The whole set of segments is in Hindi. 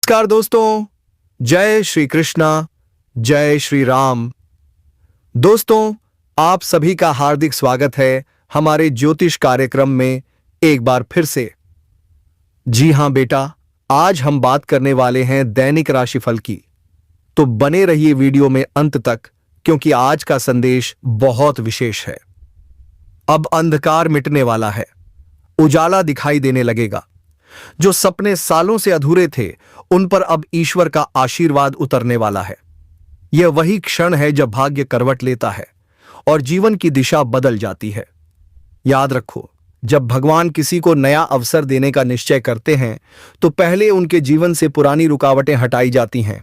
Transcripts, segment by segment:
नमस्कार दोस्तों, जय श्री कृष्णा, जय श्री राम। दोस्तों, आप सभी का हार्दिक स्वागत है हमारे ज्योतिष कार्यक्रम में एक बार फिर से। जी हां बेटा, आज हम बात करने वाले हैं दैनिक राशिफल की। तो बने रहिए वीडियो में अंत तक, क्योंकि आज का संदेश बहुत विशेष है। अब अंधकार मिटने वाला है, उजाला दिखाई देने लगेगा। जो सपने सालों से अधूरे थे, उन पर अब ईश्वर का आशीर्वाद उतरने वाला है। यह वही क्षण है जब भाग्य करवट लेता है और जीवन की दिशा बदल जाती है। याद रखो, जब भगवान किसी को नया अवसर देने का निश्चय करते हैं, तो पहले उनके जीवन से पुरानी रुकावटें हटाई जाती हैं।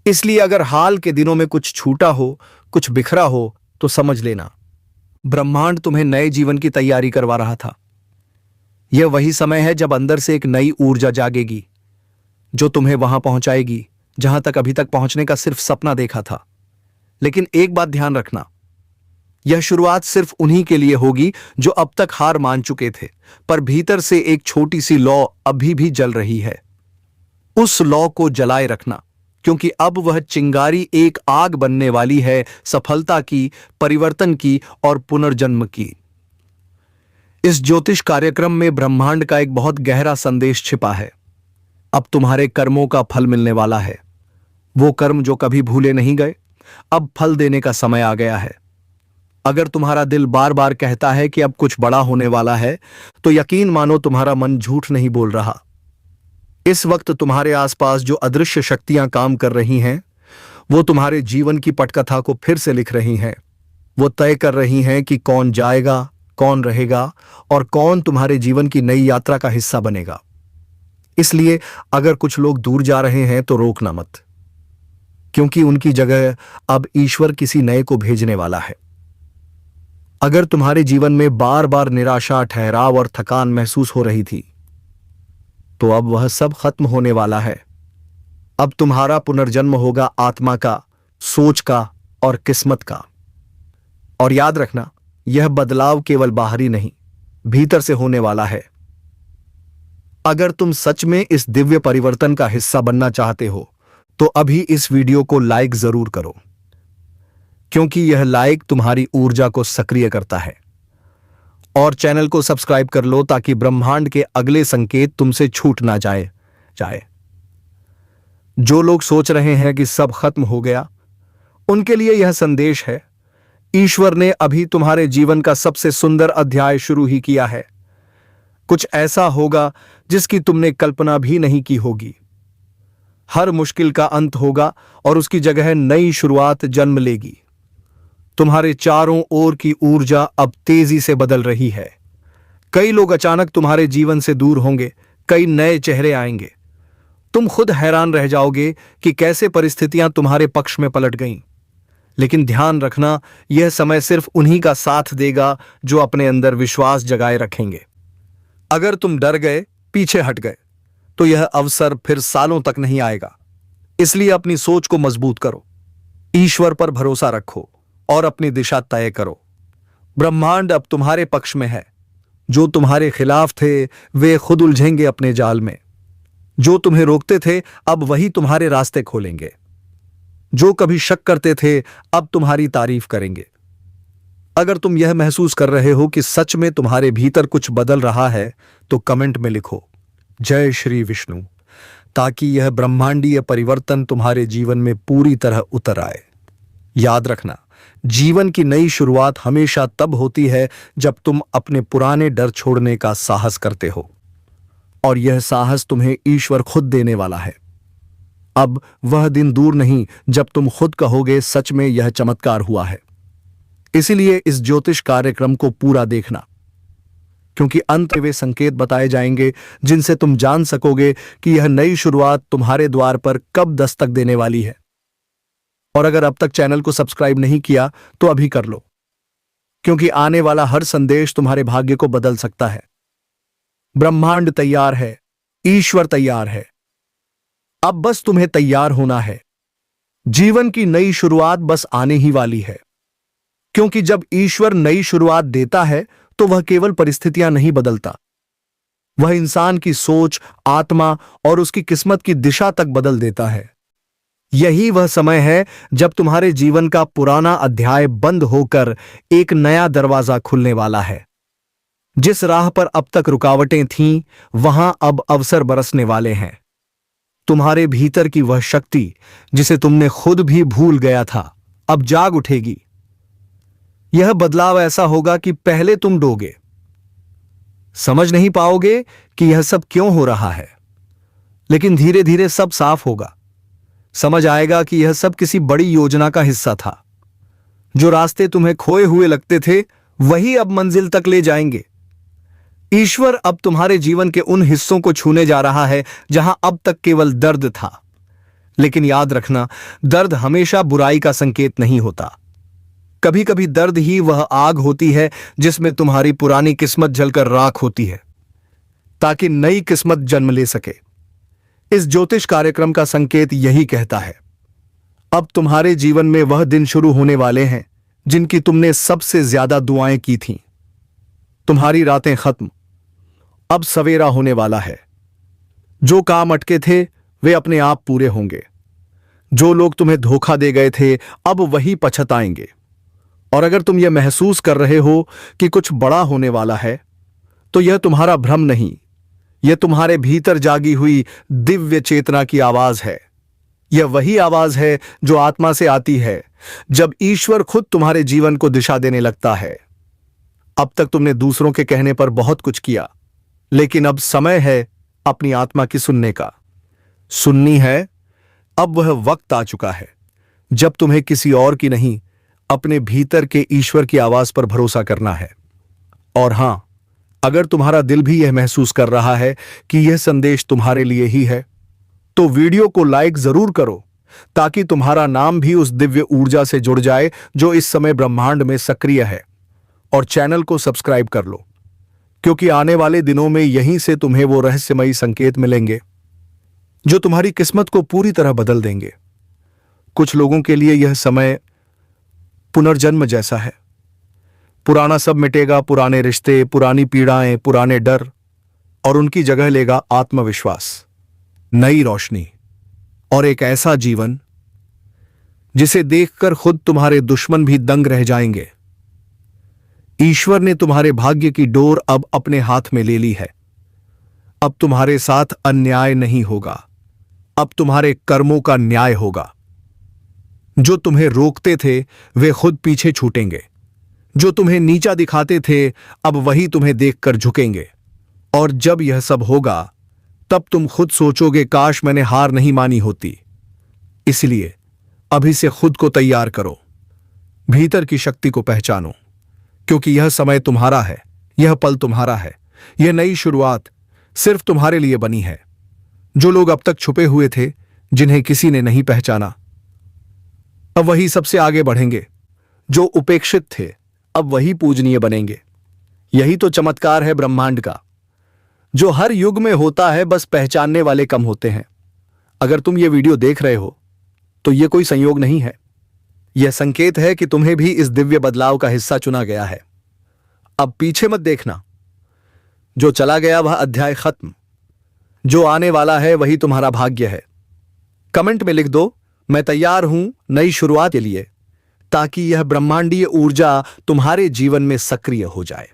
इसलिए अगर हाल के दिनों में कुछ छूटा हो, कुछ बिखरा हो, तो समझ लेना, ब्रह्मांड तुम्हें नए जीवन की तैयारी करवा रहा था। यह वही समय है जब अंदर से एक नई ऊर्जा जागेगी, जो तुम्हें वहां पहुंचाएगी जहां तक अभी तक पहुंचने का सिर्फ सपना देखा था। लेकिन एक बात ध्यान रखना, यह शुरुआत सिर्फ उन्हीं के लिए होगी जो अब तक हार मान चुके थे, पर भीतर से एक छोटी सी लौ अभी भी जल रही है। उस लौ को जलाए रखना, क्योंकि अब वह चिंगारी एक आग बनने वाली है सफलता की, परिवर्तन की और पुनर्जन्म की। इस ज्योतिष कार्यक्रम में ब्रह्मांड का एक बहुत गहरा संदेश छिपा है। अब तुम्हारे कर्मों का फल मिलने वाला है। वो कर्म जो कभी भूले नहीं गए, अब फल देने का समय आ गया है। अगर तुम्हारा दिल बार बार कहता है कि अब कुछ बड़ा होने वाला है, तो यकीन मानो तुम्हारा मन झूठ नहीं बोल रहा। इस वक्त तुम्हारे आसपास जो अदृश्य शक्तियां काम कर रही हैं, वो तुम्हारे जीवन की पटकथा को फिर से लिख रही हैं। वो तय कर रही हैं कि कौन जाएगा, कौन रहेगा और कौन तुम्हारे जीवन की नई यात्रा का हिस्सा बनेगा। इसलिए अगर कुछ लोग दूर जा रहे हैं तो रोकना मत, क्योंकि उनकी जगह अब ईश्वर किसी नए को भेजने वाला है। अगर तुम्हारे जीवन में बार बार निराशा, ठहराव और थकान महसूस हो रही थी, तो अब वह सब खत्म होने वाला है। अब तुम्हारा पुनर्जन्म होगा आत्मा का, सोच का और किस्मत का। और याद रखना, यह बदलाव केवल बाहरी नहीं, भीतर से होने वाला है। अगर तुम सच में इस दिव्य परिवर्तन का हिस्सा बनना चाहते हो, तो अभी इस वीडियो को लाइक जरूर करो, क्योंकि यह लाइक तुम्हारी ऊर्जा को सक्रिय करता है। और चैनल को सब्सक्राइब कर लो, ताकि ब्रह्मांड के अगले संकेत तुमसे छूट ना जाए। जो लोग सोच रहे हैं कि सब खत्म हो गया, उनके लिए यह संदेश है, ईश्वर ने अभी तुम्हारे जीवन का सबसे सुंदर अध्याय शुरू ही किया है। कुछ ऐसा होगा जिसकी तुमने कल्पना भी नहीं की होगी। हर मुश्किल का अंत होगा और उसकी जगह नई शुरुआत जन्म लेगी। तुम्हारे चारों ओर की ऊर्जा अब तेजी से बदल रही है। कई लोग अचानक तुम्हारे जीवन से दूर होंगे, कई नए चेहरे आएंगे। तुम खुद हैरान रह जाओगे कि कैसे परिस्थितियां तुम्हारे पक्ष में पलट गईं। लेकिन ध्यान रखना, यह समय सिर्फ उन्हीं का साथ देगा जो अपने अंदर विश्वास जगाए रखेंगे। अगर तुम डर गए, पीछे हट गए, तो यह अवसर फिर सालों तक नहीं आएगा। इसलिए अपनी सोच को मजबूत करो, ईश्वर पर भरोसा रखो और अपनी दिशा तय करो। ब्रह्मांड अब तुम्हारे पक्ष में है। जो तुम्हारे खिलाफ थे, वे खुद उलझेंगे अपने जाल में। जो तुम्हें रोकते थे, अब वही तुम्हारे रास्ते खोलेंगे। जो कभी शक करते थे, अब तुम्हारी तारीफ करेंगे। अगर तुम यह महसूस कर रहे हो कि सच में तुम्हारे भीतर कुछ बदल रहा है, तो कमेंट में लिखो जय श्री विष्णु, ताकि यह ब्रह्मांडीय परिवर्तन तुम्हारे जीवन में पूरी तरह उतर आए। याद रखना, जीवन की नई शुरुआत हमेशा तब होती है जब तुम अपने पुराने डर छोड़ने का साहस करते हो, और यह साहस तुम्हें ईश्वर खुद देने वाला है। अब वह दिन दूर नहीं जब तुम खुद कहोगे, सच में यह चमत्कार हुआ है। इसीलिए इस ज्योतिष कार्यक्रम को पूरा देखना, क्योंकि अंत में वे संकेत बताए जाएंगे जिनसे तुम जान सकोगे कि यह नई शुरुआत तुम्हारे द्वार पर कब दस्तक देने वाली है। और अगर अब तक चैनल को सब्सक्राइब नहीं किया, तो अभी कर लो, क्योंकि आने वाला हर संदेश तुम्हारे भाग्य को बदल सकता है। ब्रह्मांड तैयार है, ईश्वर तैयार है। अब बस तुम्हें तैयार होना है। जीवन की नई शुरुआत बस आने ही वाली है, क्योंकि जब ईश्वर नई शुरुआत देता है, तो वह केवल परिस्थितियां नहीं बदलता, वह इंसान की सोच, आत्मा और उसकी किस्मत की दिशा तक बदल देता है। यही वह समय है जब तुम्हारे जीवन का पुराना अध्याय बंद होकर एक नया दरवाजा खुलने वाला है। जिस राह पर अब तक रुकावटें थीं, वहां अब अवसर बरसने वाले हैं। तुम्हारे भीतर की वह शक्ति जिसे तुमने खुद भी भूल गया था, अब जाग उठेगी। यह बदलाव ऐसा होगा कि पहले तुम डोगे, समझ नहीं पाओगे कि यह सब क्यों हो रहा है, लेकिन धीरे धीरे सब साफ होगा। समझ आएगा कि यह सब किसी बड़ी योजना का हिस्सा था। जो रास्ते तुम्हें खोए हुए लगते थे, वही अब मंजिल तक ले जाएंगे। ईश्वर अब तुम्हारे जीवन के उन हिस्सों को छूने जा रहा है जहां अब तक केवल दर्द था। लेकिन याद रखना, दर्द हमेशा बुराई का संकेत नहीं होता। कभी कभी दर्द ही वह आग होती है जिसमें तुम्हारी पुरानी किस्मत जलकर राख होती है, ताकि नई किस्मत जन्म ले सके। इस ज्योतिष कार्यक्रम का संकेत यही कहता है, अब तुम्हारे जीवन में वह दिन शुरू होने वाले हैं जिनकी तुमने सबसे ज्यादा दुआएं की थीं। तुम्हारी रातें खत्म, अब सवेरा होने वाला है। जो काम अटके थे वे अपने आप पूरे होंगे। जो लोग तुम्हें धोखा दे गए थे, अब वही पछताएंगे। और अगर तुम यह महसूस कर रहे हो कि कुछ बड़ा होने वाला है, तो यह तुम्हारा भ्रम नहीं, यह तुम्हारे भीतर जागी हुई दिव्य चेतना की आवाज है। यह वही आवाज है जो आत्मा से आती है जब ईश्वर खुद तुम्हारे जीवन को दिशा देने लगता है। अब तक तुमने दूसरों के कहने पर बहुत कुछ किया, लेकिन अब समय है अपनी आत्मा की सुनने का। सुननी है, अब वह वक्त आ चुका है जब तुम्हें किसी और की नहीं, अपने भीतर के ईश्वर की आवाज पर भरोसा करना है। और हां, अगर तुम्हारा दिल भी यह महसूस कर रहा है कि यह संदेश तुम्हारे लिए ही है, तो वीडियो को लाइक जरूर करो, ताकि तुम्हारा नाम भी उस दिव्य ऊर्जा से जुड़ जाए जो इस समय ब्रह्मांड में सक्रिय है। और चैनल को सब्सक्राइब कर लो, क्योंकि आने वाले दिनों में यहीं से तुम्हें वो रहस्यमयी संकेत मिलेंगे जो तुम्हारी किस्मत को पूरी तरह बदल देंगे। कुछ लोगों के लिए यह समय पुनर्जन्म जैसा है। पुराना सब मिटेगा, पुराने रिश्ते, पुरानी पीड़ाएं, पुराने डर, और उनकी जगह लेगा आत्मविश्वास, नई रोशनी और एक ऐसा जीवन जिसे देखकर खुद तुम्हारे दुश्मन भी दंग रह जाएंगे। ईश्वर ने तुम्हारे भाग्य की डोर अब अपने हाथ में ले ली है। अब तुम्हारे साथ अन्याय नहीं होगा, अब तुम्हारे कर्मों का न्याय होगा। जो तुम्हें रोकते थे वे खुद पीछे छूटेंगे। जो तुम्हें नीचा दिखाते थे, अब वही तुम्हें देखकर झुकेंगे। और जब यह सब होगा, तब तुम खुद सोचोगे, काश मैंने हार नहीं मानी होती। इसलिए अभी से खुद को तैयार करो, भीतर की शक्ति को पहचानो, क्योंकि यह समय तुम्हारा है, यह पल तुम्हारा है, यह नई शुरुआत सिर्फ तुम्हारे लिए बनी है। जो लोग अब तक छुपे हुए थे, जिन्हें किसी ने नहीं पहचाना, अब वही सबसे आगे बढ़ेंगे। जो उपेक्षित थे, अब वही पूजनीय बनेंगे। यही तो चमत्कार है ब्रह्मांड का, जो हर युग में होता है, बस पहचानने वाले कम होते हैं। अगर तुम ये वीडियो देख रहे हो, तो यह कोई संयोग नहीं है, यह संकेत है कि तुम्हें भी इस दिव्य बदलाव का हिस्सा चुना गया है। अब पीछे मत देखना, जो चला गया वह अध्याय खत्म, जो आने वाला है वही तुम्हारा भाग्य है। कमेंट में लिख दो, मैं तैयार हूं नई शुरुआत के लिए, ताकि यह ब्रह्मांडीय ऊर्जा तुम्हारे जीवन में सक्रिय हो जाए।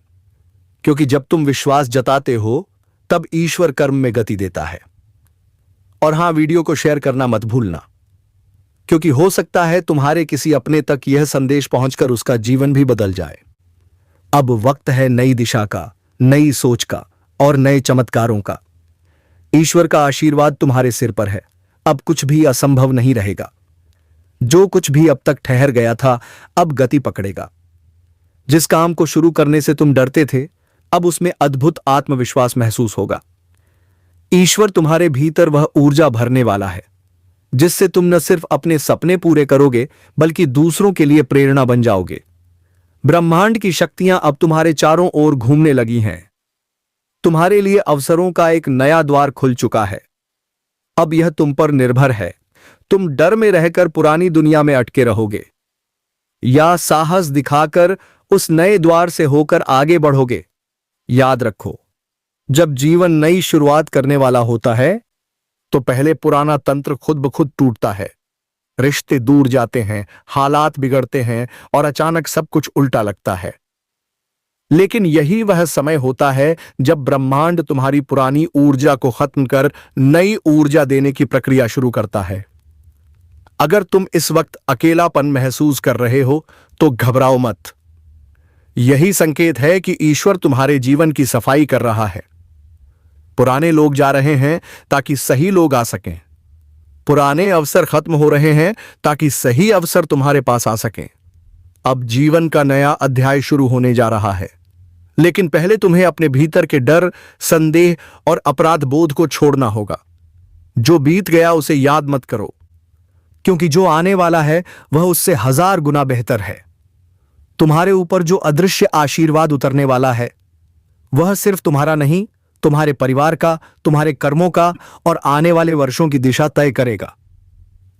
क्योंकि जब तुम विश्वास जताते हो, तब ईश्वर कर्म में गति देता है। और हां, वीडियो को शेयर करना मत भूलना, क्योंकि हो सकता है तुम्हारे किसी अपने तक यह संदेश पहुंचकर उसका जीवन भी बदल जाए। अब वक्त है नई दिशा का, नई सोच का और नए चमत्कारों का। ईश्वर का आशीर्वाद तुम्हारे सिर पर है। अब कुछ भी असंभव नहीं रहेगा। जो कुछ भी अब तक ठहर गया था, अब गति पकड़ेगा। जिस काम को शुरू करने से तुम डरते थे, अब उसमें अद्भुत आत्मविश्वास महसूस होगा। ईश्वर तुम्हारे भीतर वह ऊर्जा भरने वाला है जिससे तुम न सिर्फ अपने सपने पूरे करोगे, बल्कि दूसरों के लिए प्रेरणा बन जाओगे। ब्रह्मांड की शक्तियां अब तुम्हारे चारों ओर घूमने लगी हैं। तुम्हारे लिए अवसरों का एक नया द्वार खुल चुका है। अब यह तुम पर निर्भर है, तुम डर में रहकर पुरानी दुनिया में अटके रहोगे या साहस दिखाकर उस नए द्वार से होकर आगे बढ़ोगे। याद रखो, जब जीवन नई शुरुआत करने वाला होता है तो पहले पुराना तंत्र खुद ब खुद टूटता है। रिश्ते दूर जाते हैं, हालात बिगड़ते हैं और अचानक सब कुछ उल्टा लगता है। लेकिन यही वह समय होता है जब ब्रह्मांड तुम्हारी पुरानी ऊर्जा को खत्म कर नई ऊर्जा देने की प्रक्रिया शुरू करता है। अगर तुम इस वक्त अकेलापन महसूस कर रहे हो तो घबराओ मत। यही संकेत है कि ईश्वर तुम्हारे जीवन की सफाई कर रहा है। पुराने लोग जा रहे हैं ताकि सही लोग आ सकें। पुराने अवसर खत्म हो रहे हैं ताकि सही अवसर तुम्हारे पास आ सकें। अब जीवन का नया अध्याय शुरू होने जा रहा है। लेकिन पहले तुम्हें अपने भीतर के डर, संदेह और अपराध बोध को छोड़ना होगा। जो बीत गया उसे याद मत करो, क्योंकि जो आने वाला है वह उससे 1000 गुना बेहतर है। तुम्हारे ऊपर जो अदृश्य आशीर्वाद उतरने वाला है वह सिर्फ तुम्हारा नहीं, तुम्हारे परिवार का, तुम्हारे कर्मों का और आने वाले वर्षों की दिशा तय करेगा।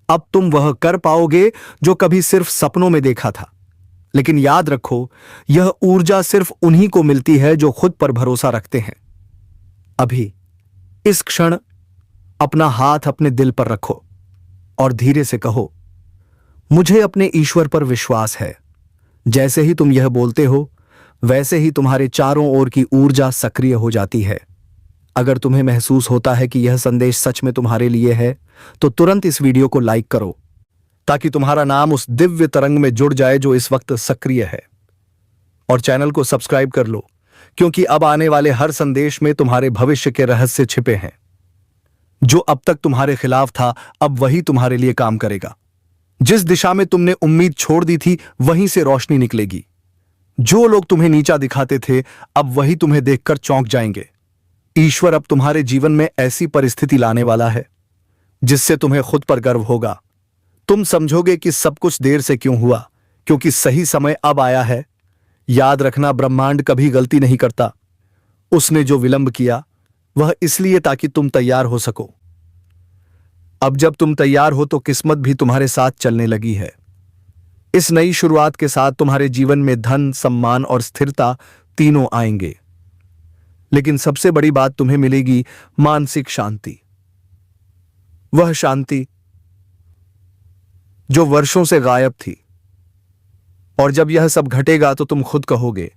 अब तुम वह कर पाओगे जो कभी सिर्फ सपनों में देखा था। लेकिन याद रखो, यह ऊर्जा सिर्फ उन्हीं को मिलती है जो खुद पर भरोसा रखते हैं। अभी इस क्षण अपना हाथ अपने दिल पर रखो और धीरे से कहो, मुझे अपने ईश्वर पर विश्वास है। जैसे ही तुम यह बोलते हो वैसे ही तुम्हारे चारों ओर की ऊर्जा सक्रिय हो जाती है। अगर तुम्हें महसूस होता है कि यह संदेश सच में तुम्हारे लिए है तो तुरंत इस वीडियो को लाइक करो, ताकि तुम्हारा नाम उस दिव्य तरंग में जुड़ जाए जो इस वक्त सक्रिय है। और चैनल को सब्सक्राइब कर लो, क्योंकि अब आने वाले हर संदेश में तुम्हारे भविष्य के रहस्य छिपे हैं। जो अब तक तुम्हारे खिलाफ था अब वही तुम्हारे लिए काम करेगा। जिस दिशा में तुमने उम्मीद छोड़ दी थी वहीं से रोशनी निकलेगी। जो लोग तुम्हें नीचा दिखाते थे अब वही तुम्हें देखकर चौंक जाएंगे। ईश्वर अब तुम्हारे जीवन में ऐसी परिस्थिति लाने वाला है जिससे तुम्हें खुद पर गर्व होगा। तुम समझोगे कि सब कुछ देर से क्यों हुआ, क्योंकि सही समय अब आया है। याद रखना, ब्रह्मांड कभी गलती नहीं करता। उसने जो विलंब किया वह इसलिए ताकि तुम तैयार हो सको। अब जब तुम तैयार हो तो किस्मत भी तुम्हारे साथ चलने लगी है। इस नई शुरुआत के साथ तुम्हारे जीवन में धन, सम्मान और स्थिरता तीनों आएंगे। लेकिन सबसे बड़ी बात तुम्हें मिलेगी मानसिक शांति। वह शांति जो वर्षों से गायब थी। और जब यह सब घटेगा तो तुम खुद कहोगे,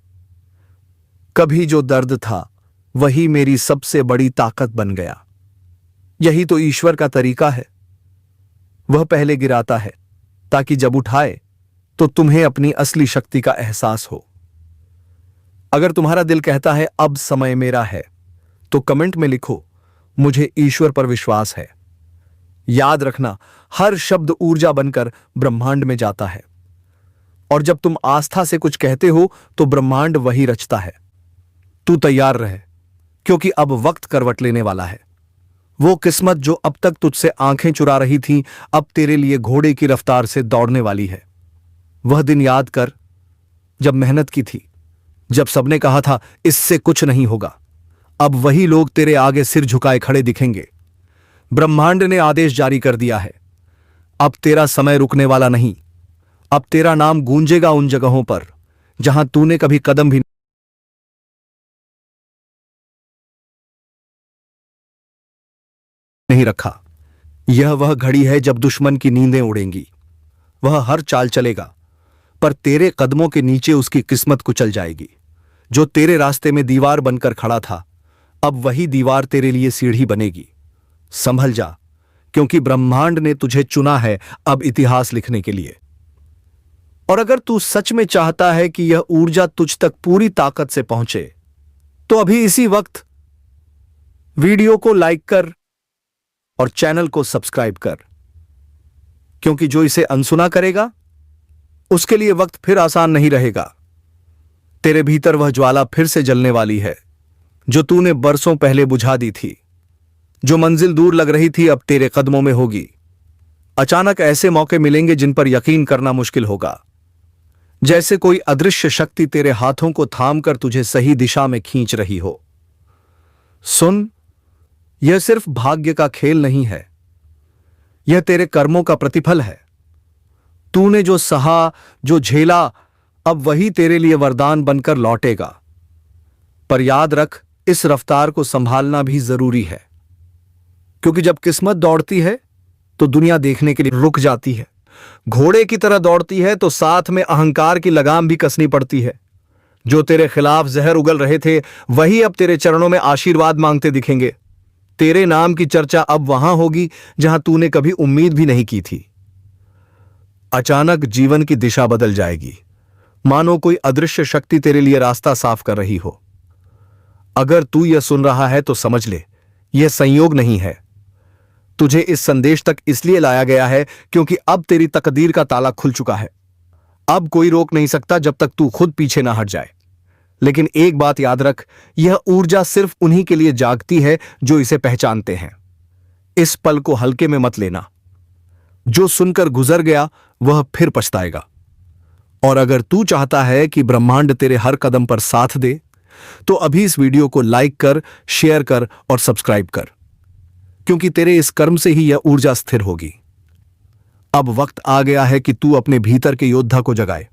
कभी जो दर्द था वही मेरी सबसे बड़ी ताकत बन गया। यही तो ईश्वर का तरीका है। वह पहले गिराता है ताकि जब उठाए तो तुम्हें अपनी असली शक्ति का एहसास हो। अगर तुम्हारा दिल कहता है अब समय मेरा है, तो कमेंट में लिखो, मुझे ईश्वर पर विश्वास है। याद रखना, हर शब्द ऊर्जा बनकर ब्रह्मांड में जाता है। और जब तुम आस्था से कुछ कहते हो तो ब्रह्मांड वही रचता है। तू तैयार रहे, क्योंकि अब वक्त करवट लेने वाला है। वो किस्मत जो अब तक तुझसे आंखें चुरा रही थी अब तेरे लिए घोड़े की रफ्तार से दौड़ने वाली है। वह दिन याद कर जब मेहनत की थी, जब सबने कहा था इससे कुछ नहीं होगा। अब वही लोग तेरे आगे सिर झुकाए खड़े दिखेंगे। ब्रह्मांड ने आदेश जारी कर दिया है। अब तेरा समय रुकने वाला नहीं। अब तेरा नाम गूंजेगा उन जगहों पर जहां तूने कभी कदम भी नहीं रखा। यह वह घड़ी है जब दुश्मन की नींदें उड़ेंगी। वह हर चाल चलेगा, पर तेरे कदमों के नीचे उसकी किस्मत कुचल जाएगी। जो तेरे रास्ते में दीवार बनकर खड़ा था अब वही दीवार तेरे लिए सीढ़ी बनेगी। संभल जा, क्योंकि ब्रह्मांड ने तुझे चुना है अब इतिहास लिखने के लिए। और अगर तू सच में चाहता है कि यह ऊर्जा तुझ तक पूरी ताकत से पहुंचे, तो अभी इसी वक्त वीडियो को लाइक कर और चैनल को सब्सक्राइब कर, क्योंकि जो इसे अनसुना करेगा उसके लिए वक्त फिर आसान नहीं रहेगा। तेरे भीतर वह ज्वाला फिर से जलने वाली है जो तूने बरसों पहले बुझा दी थी। जो मंजिल दूर लग रही थी अब तेरे कदमों में होगी। अचानक ऐसे मौके मिलेंगे जिन पर यकीन करना मुश्किल होगा, जैसे कोई अदृश्य शक्ति तेरे हाथों को थामकर तुझे सही दिशा में खींच रही हो। सुन, यह सिर्फ भाग्य का खेल नहीं है, यह तेरे कर्मों का प्रतिफल है। तूने जो सहा, जो झेला, अब वही तेरे लिए वरदान बनकर लौटेगा। पर याद रख, इस रफ्तार को संभालना भी जरूरी है, क्योंकि जब किस्मत दौड़ती है तो दुनिया देखने के लिए रुक जाती है। घोड़े की तरह दौड़ती है तो साथ में अहंकार की लगाम भी कसनी पड़ती है। जो तेरे खिलाफ जहर उगल रहे थे वही अब तेरे चरणों में आशीर्वाद मांगते दिखेंगे। तेरे नाम की चर्चा अब वहां होगी जहां तूने कभी उम्मीद भी नहीं की थी। अचानक जीवन की दिशा बदल जाएगी, मानो कोई अदृश्य शक्ति तेरे लिए रास्ता साफ कर रही हो। अगर तू यह सुन रहा है तो समझ ले, यह संयोग नहीं है। तुझे इस संदेश तक इसलिए लाया गया है क्योंकि अब तेरी तकदीर का ताला खुल चुका है। अब कोई रोक नहीं सकता जब तक तू खुद पीछे ना हट जाए। लेकिन एक बात याद रख, यह ऊर्जा सिर्फ उन्हीं के लिए जागती है जो इसे पहचानते हैं। इस पल को हल्के में मत लेना। जो सुनकर गुजर गया वह फिर पछताएगा। और अगर तू चाहता है कि ब्रह्मांड तेरे हर कदम पर साथ दे तो अभी इस वीडियो को लाइक कर, शेयर कर और सब्सक्राइब कर, क्योंकि तेरे इस कर्म से ही यह ऊर्जा स्थिर होगी। अब वक्त आ गया है कि तू अपने भीतर के योद्धा को जगाए।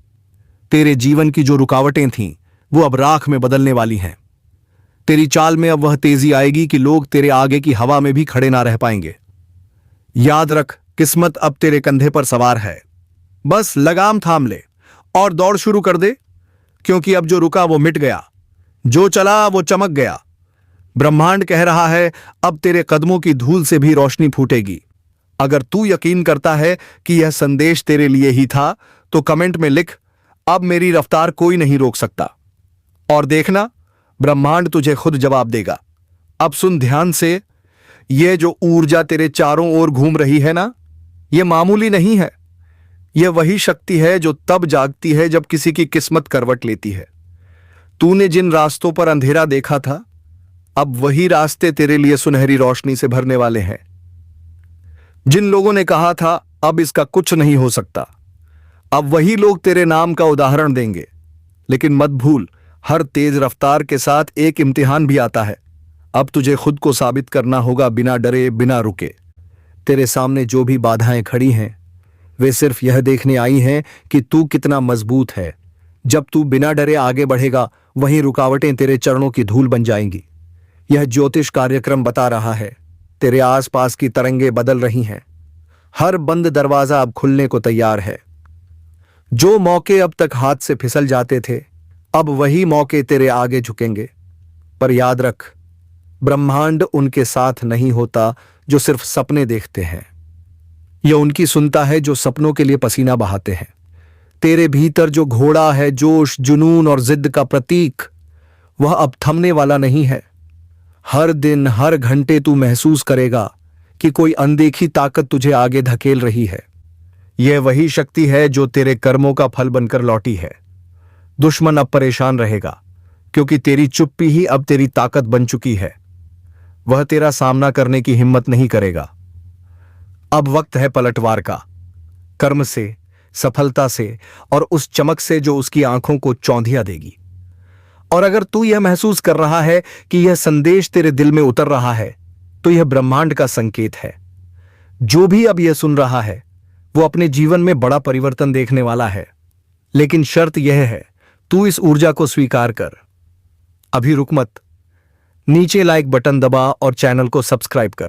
तेरे जीवन की जो रुकावटें थीं वो अब राख में बदलने वाली हैं। तेरी चाल में अब वह तेजी आएगी कि लोग तेरे आगे की हवा में भी खड़े ना रह पाएंगे। याद रख, किस्मत अब तेरे कंधे पर सवार है। बस लगाम थाम ले और दौड़ शुरू कर दे, क्योंकि अब जो रुका वो मिट गया, जो चला वो चमक गया। ब्रह्मांड कह रहा है अब तेरे कदमों की धूल से भी रोशनी फूटेगी। अगर तू यकीन करता है कि यह संदेश तेरे लिए ही था तो कमेंट में लिख, अब मेरी रफ्तार कोई नहीं रोक सकता। और देखना, ब्रह्मांड तुझे खुद जवाब देगा। अब सुन ध्यान से, यह जो ऊर्जा तेरे चारों ओर घूम रही है ना, यह मामूली नहीं है। यह वही शक्ति है जो तब जागती है जब किसी की किस्मत करवट लेती है। तूने जिन रास्तों पर अंधेरा देखा था, अब वही रास्ते तेरे लिए सुनहरी रोशनी से भरने वाले हैं। जिन लोगों ने कहा था अब इसका कुछ नहीं हो सकता, अब वही लोग तेरे नाम का उदाहरण देंगे। लेकिन मत भूल, हर तेज रफ्तार के साथ एक इम्तिहान भी आता है। अब तुझे खुद को साबित करना होगा, बिना डरे, बिना रुके। तेरे सामने जो भी बाधाएं खड़ी हैं वे सिर्फ यह देखने आई हैं कि तू कितना मजबूत है। जब तू बिना डरे आगे बढ़ेगा, वहीं रुकावटें तेरे चरणों की धूल बन जाएंगी। यह ज्योतिष कार्यक्रम बता रहा है, तेरे आसपास की तरंगें बदल रही हैं। हर बंद दरवाजा अब खुलने को तैयार है। जो मौके अब तक हाथ से फिसल जाते थे, अब वही मौके तेरे आगे झुकेंगे। पर याद रख, ब्रह्मांड उनके साथ नहीं होता जो सिर्फ सपने देखते हैं। यह उनकी सुनता है जो सपनों के लिए पसीना बहाते हैं। तेरे भीतर जो घोड़ा है, जोश, जुनून और जिद का प्रतीक, वह अब थमने वाला नहीं है। हर दिन, हर घंटे तू महसूस करेगा कि कोई अनदेखी ताकत तुझे आगे धकेल रही है। यह वही शक्ति है जो तेरे कर्मों का फल बनकर लौटी है। दुश्मन अब परेशान रहेगा, क्योंकि तेरी चुप्पी ही अब तेरी ताकत बन चुकी है। वह तेरा सामना करने की हिम्मत नहीं करेगा। अब वक्त है पलटवार का, कर्म से, सफलता से और उस चमक से जो उसकी आंखों को चौंधिया देगी। और अगर तू यह महसूस कर रहा है कि यह संदेश तेरे दिल में उतर रहा है, तो यह ब्रह्मांड का संकेत है। जो भी अब यह सुन रहा है वो अपने जीवन में बड़ा परिवर्तन देखने वाला है। लेकिन शर्त यह है, तू इस ऊर्जा को स्वीकार कर। अभी रुक मत, नीचे लाइक बटन दबा और चैनल को सब्सक्राइब कर,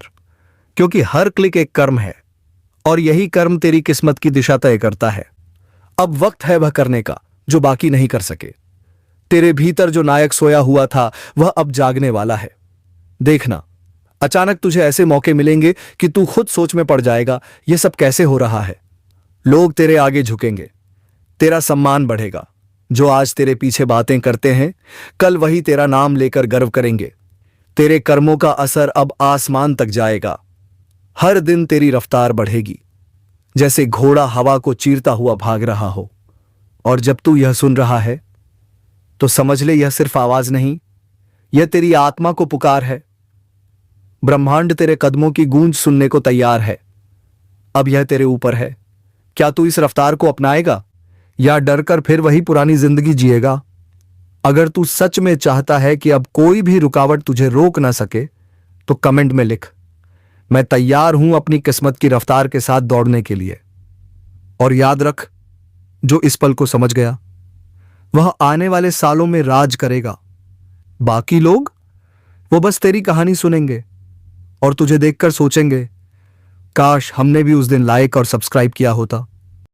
क्योंकि हर क्लिक एक कर्म है और यही कर्म तेरी किस्मत की दिशा तय करता है। अब वक्त है वह करने का जो बाकी नहीं कर सके। तेरे भीतर जो नायक सोया हुआ था वह अब जागने वाला है। देखना, अचानक तुझे ऐसे मौके मिलेंगे कि तू खुद सोच में पड़ जाएगा, यह सब कैसे हो रहा है। लोग तेरे आगे झुकेंगे, तेरा सम्मान बढ़ेगा। जो आज तेरे पीछे बातें करते हैं, कल वही तेरा नाम लेकर गर्व करेंगे। तेरे कर्मों का असर अब आसमान तक जाएगा। हर दिन तेरी रफ्तार बढ़ेगी, जैसे घोड़ा हवा को चीरता हुआ भाग रहा हो। और जब तू यह सुन रहा है तो समझ ले, यह सिर्फ आवाज नहीं, यह तेरी आत्मा को पुकार है। ब्रह्मांड तेरे कदमों की गूंज सुनने को तैयार है। अब यह तेरे ऊपर है। क्या तू इस रफ्तार को अपनाएगा या डरकर फिर वही पुरानी जिंदगी जिएगा? अगर तू सच में चाहता है कि अब कोई भी रुकावट तुझे रोक ना सके, तो कमेंट में लिख, मैं तैयार हूं अपनी किस्मत की रफ्तार के साथ दौड़ने के लिए। और याद रख, जो इस पल को समझ गया वह आने वाले सालों में राज करेगा। बाकी लोग वो बस तेरी कहानी सुनेंगे और तुझे देखकर सोचेंगे, काश हमने भी उस दिन लाइक और सब्सक्राइब किया होता।